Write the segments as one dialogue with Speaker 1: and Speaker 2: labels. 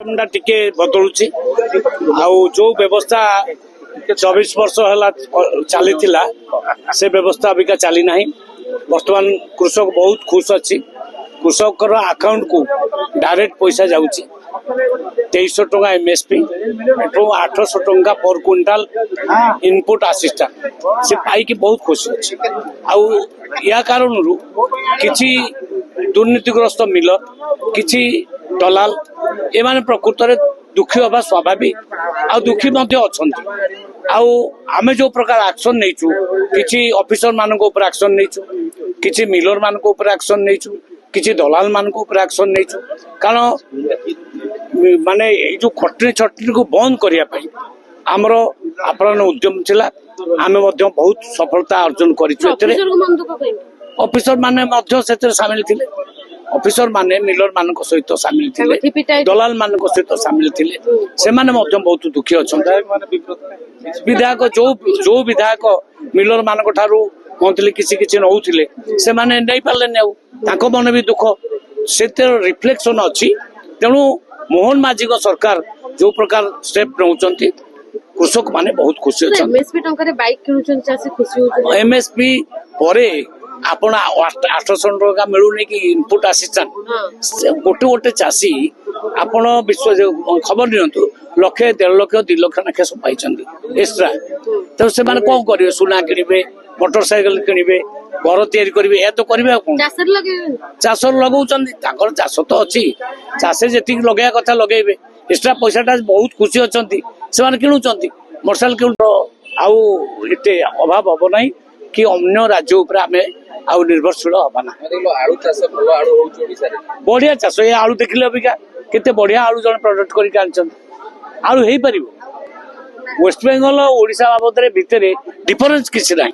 Speaker 1: System टिके बदलुची आउ जो व्यवस्था 24 वर्ष है चली से व्यवस्था अबिका चली ना बर्तमान कृषक बहुत खुश अच्छी कृषक अकाउंट को डायरेक्ट पैसा जाऊँगी 2300 टंका एमएसपी और 800 टंका पर क्विंटाल इनपुट असिस्टेंट से पाई बहुत खुशी अच्छी आउ या कारण किसी दुर्नीतिग्रस्त मिलर किसी दलाल एमाने प्रकृत में दुखी हवा स्वाभाविक आ दुखी आमे जो प्रकार एक्शन नहीं किसी ऑफिसर मान एक्शन नहीं किसी मिलर मान एक्शन नहीं किसी दलाल मान एक्शन नहीं कारण माने जो खटनी छटनी को बंद करने आमर आप्राण उद्यम थिला आमे बहुत सफलता अर्जन कर ऑफिसर माने सामिल थे ऑफिसर माने मिलर मान सहित सामिल थे दलाल मान सहित सामिल थे से माने बहुत दुखी अच्छा विधायक जो विधायक मिलर मान मंथली किसी किसी नौले से माने नहीं पारे मन भी दुख से रिफ्लेक्शन अच्छी तेणु मोहन माझी सरकार जो प्रकार स्टेप नौ कृषक माने बहुत खुशी अच्छा एमएसपी परे आपण 800 टका मिलूनी कि इनपुट असिस्टेंट गोटे गोटे चाषी आपण विश्व खबर नियंतु लक्षे 1.5 लाख 2 लाख नाखे सब पाई एक्सट्रा तो से माने कौन करिवे सुना किनिबे मोटरसाइकिल किनिबे घर तैयारी करिवे या तो करिवे चाष लगाउछन ताकर चाष तो अछि चाषे जेति लगाया कथा लगेबे एक्स्ट्रा पैसाटा बहुत खुशी अछंती से माने किनुचंती मोटरसाइकिल किनु आउ एते अभाव हबो नाही कि अन्य राज्य ऊपर आमे आउ निर्भरशील हबा ना बढ़िया चाष ये आलू देखिले अबिका केते बढ़िया आलू जन प्रोडक्ट करिक आनछन आलू हेई परिबो वेस्ट बेंगल ओडिशा बाबद भितर डिफरेंस किसी ना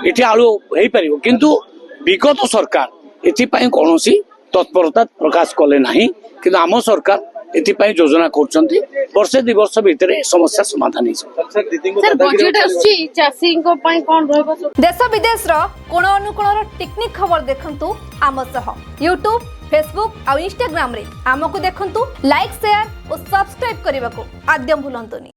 Speaker 1: ये आलू हेई परिबो किंतु विगत सरकार एथिपाई कोनोसी तत्परता प्रकाश कले नाही किंतु आम सरकार एथिपाई योजना करछंती वर्षे 2 वर्ष भितर समस्या समाधान
Speaker 2: सर बजट आछि चासी को पई कोन रहबो देश विदेश रो कोन अनुकोण टेक्निक खबर देखंतु आम सह YouTube Facebook और Instagram रे आमको देखंतु लाइक शेयर और सब्सक्राइब करने को आद्यम भूलंतुनी।